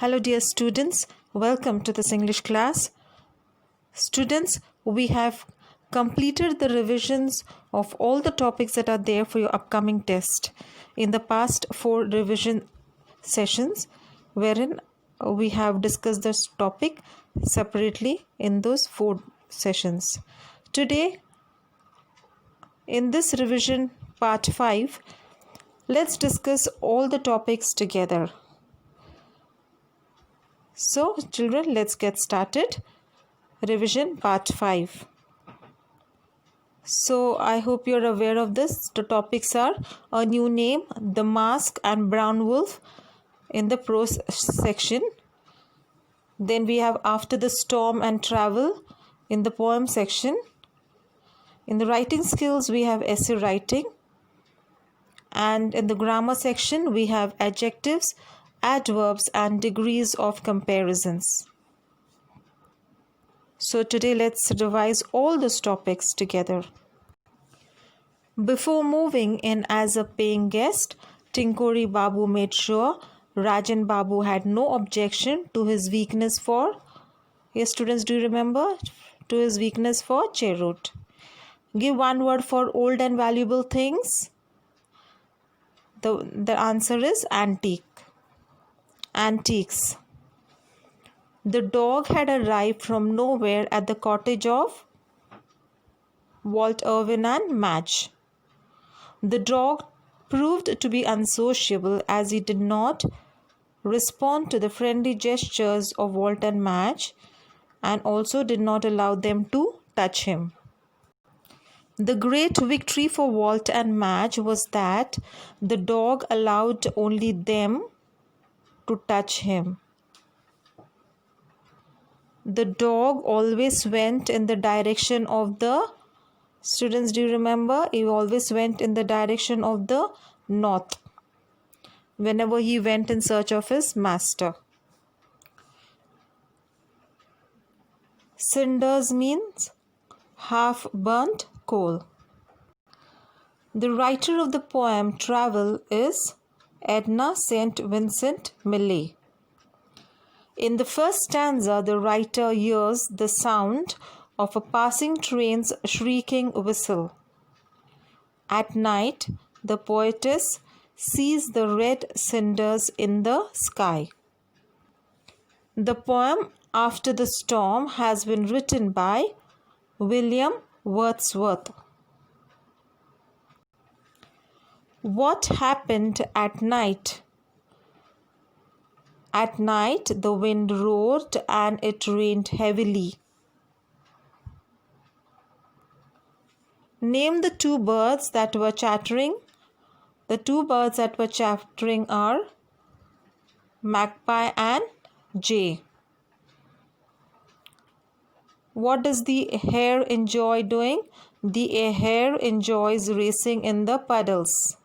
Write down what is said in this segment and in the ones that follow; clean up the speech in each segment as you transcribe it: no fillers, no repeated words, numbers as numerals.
Hello dear students, welcome to this English class. Students, we have completed the revisions of all the topics that are there for your upcoming test in the past 4 revision sessions wherein we have discussed this topic separately in those 4 sessions. Today, in this revision part 5, let's discuss all the topics together. So, children, let's get started. Revision part 5. So, I hope you're aware of this. The topics are A New Name, The Mask and Brown Wolf in the prose section. Then we have After the Storm and Travel in the poem section. In the writing skills, we have essay writing. And in the grammar section, we have adjectives, adverbs and degrees of comparisons. So today let's revise all those topics together. Before moving in as a paying guest, Tinkori Babu made sure Rajan Babu had no objection to his weakness for, yes students, do you remember? To his weakness for cheroot. Give one word for old and valuable things. The answer is antique. Antiques. The dog had arrived from nowhere at the cottage of Walt Irwin and Madge. The dog proved to be unsociable as he did not respond to the friendly gestures of Walt and Madge and also did not allow them to touch him. The great victory for Walt and Madge was that the dog allowed only them to touch him. The dog always went in the direction of the, students, do you remember? He always went in the direction of the north whenever he went in search of his master. Cinders means half burnt coal. The writer of the poem Travel is Edna St. Vincent Millay. In the first stanza, the writer hears the sound of a passing train's shrieking whistle. At night, the poetess sees the red cinders in the sky. The poem After the Storm has been written by William Wordsworth. What happened at night? At night, the wind roared and it rained heavily. Name the 2 birds that were chattering. The 2 birds that were chattering are magpie and jay. What does the hare enjoy doing? The hare enjoys racing in the puddles.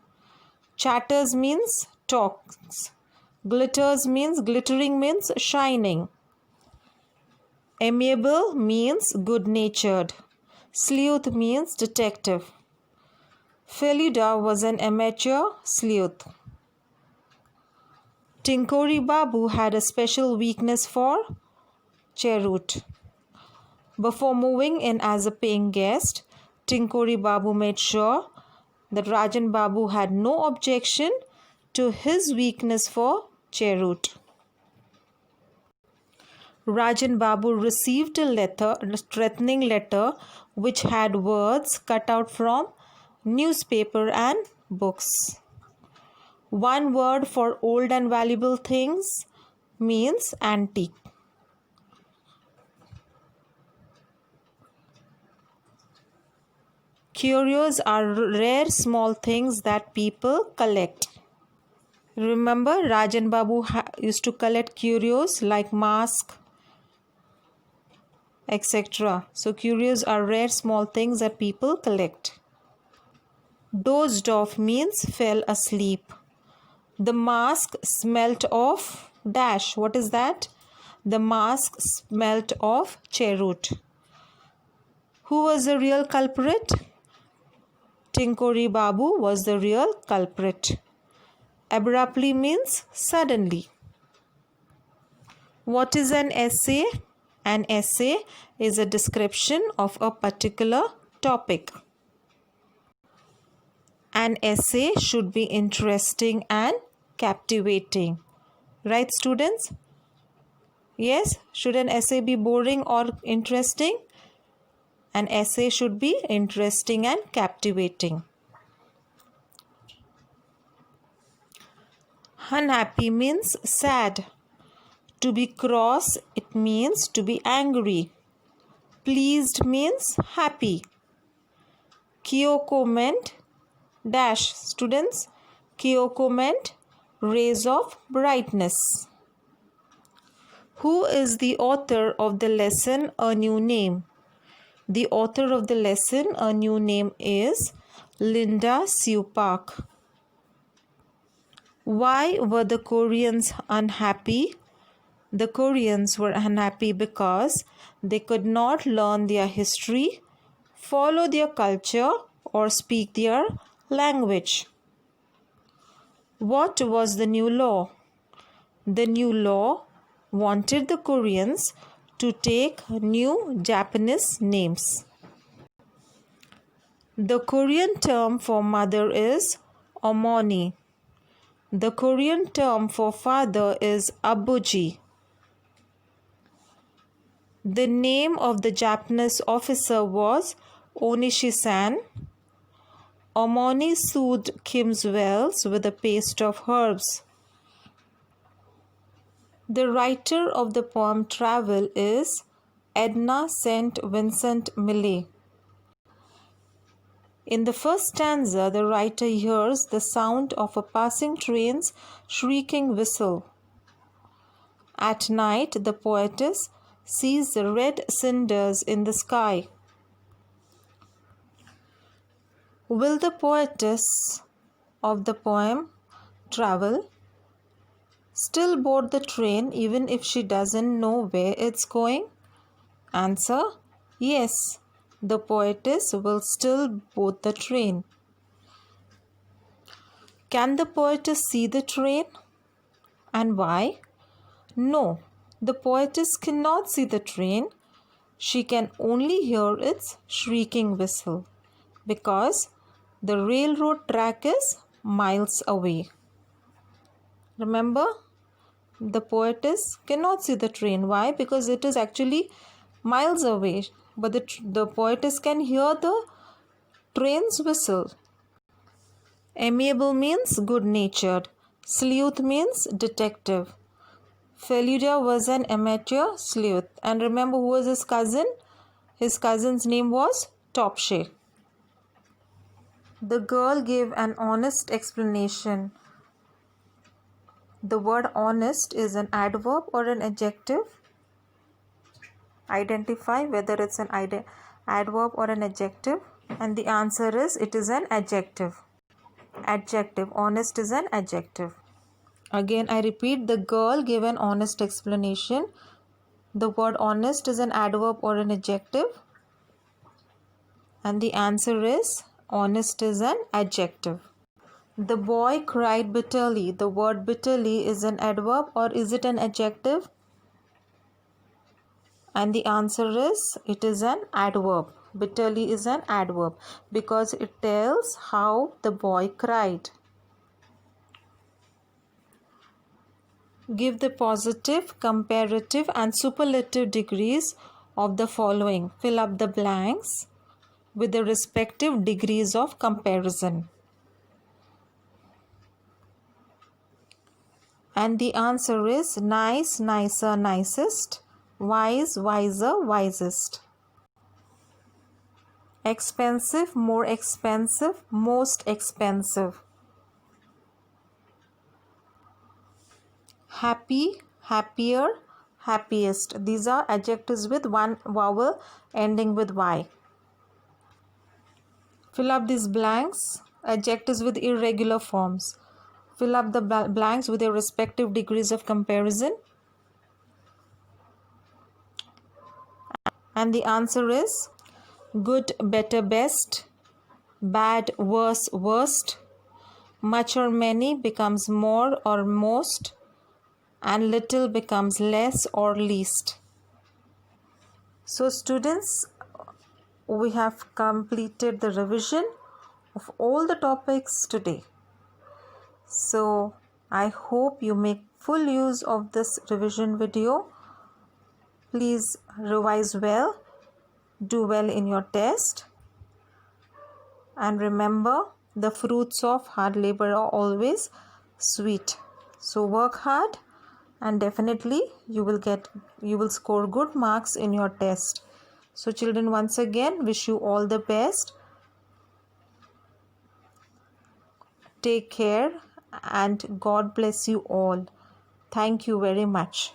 Chatters means talks. Glitters means, glittering means shining. Amiable means good-natured. Sleuth means detective. Feluda was an amateur sleuth. Tinkori Babu had a special weakness for cheroot. Before moving in as a paying guest, Tinkori Babu made sure that Rajan Babu had no objection to his weakness for cheroot. Rajan Babu received a threatening letter which had words cut out from newspaper and books. One word for old and valuable things means antique. Curios are rare small things that people collect. Remember, Rajan Babu used to collect curios like masks, etc. So, curios are rare small things that people collect. Dozed off means fell asleep. The mask smelt of dash. What is that? The mask smelt of cheroot. Who was the real culprit? Tinkori Babu was the real culprit. Abruptly means suddenly. What is an essay? An essay is a description of a particular topic. An essay should be interesting and captivating. Right, students? Yes, should an essay be boring or interesting? An essay should be interesting and captivating. Unhappy means sad. To be cross, it means to be angry. Pleased means happy. Kyoko meant dash. Students, Kyoko meant rays of brightness. Who is the author of the lesson A New Name? The author of the lesson A New Name is Linda Sue Park. Why were the Koreans unhappy? The Koreans were unhappy because they could not learn their history, follow their culture, or speak their language. What was the new law? The new law wanted the Koreans to take new Japanese names. The Korean term for mother is Omoni. The Korean term for father is Abuji. The name of the Japanese officer was Onishi-san. Omoni soothed Kim's wells with a paste of herbs. The writer of the poem Travel is Edna St. Vincent Millay. In the first stanza, the writer hears the sound of a passing train's shrieking whistle. At night, the poetess sees the red cinders in the sky. Will the poetess of the poem Travel still board the train even if she doesn't know where it's going? Answer: yes, the poetess will still board the train. Can the poetess see the train? And why? No, the poetess cannot see the train. She can only hear its shrieking whistle because the railroad track is miles away. Remember, the poetess cannot see the train. Why? Because it is actually miles away. But the poetess can hear the train's whistle. Amiable means good-natured. Sleuth means detective. Feluda was an amateur sleuth. And remember who was his cousin? His cousin's name was Topshay. The girl gave an honest explanation. The word honest is an adverb or an adjective. Identify whether it's an adverb or an adjective. And the answer is it is an adjective. Adjective. Honest is an adjective. Again, I repeat, the girl gave an honest explanation. The word honest is an adverb or an adjective. And the answer is honest is an adjective. The boy cried bitterly. The word bitterly is an adverb or is it an adjective? And the answer is it is an adverb. Bitterly is an adverb because it tells how the boy cried. Give the positive, comparative and superlative degrees of the following. Fill up the blanks with the respective degrees of comparison. And the answer is nice, nicer, nicest, wise, wiser, wisest. Expensive, more expensive, most expensive. Happy, happier, happiest. These are adjectives with one vowel ending with Y. Fill up these blanks. Adjectives with irregular forms. Fill up the blanks with their respective degrees of comparison. And the answer is good, better, best, bad, worse, worst, much or many becomes more or most, and little becomes less or least. So students, we have completed the revision of all the topics today. So I hope you make full use of this revision video. Please revise well, do well in your test, and remember, the fruits of hard labor are always sweet. So work hard and definitely you will score good marks in your test. So children, once again wish you all the best. Take care and God bless you all. Thank you very much.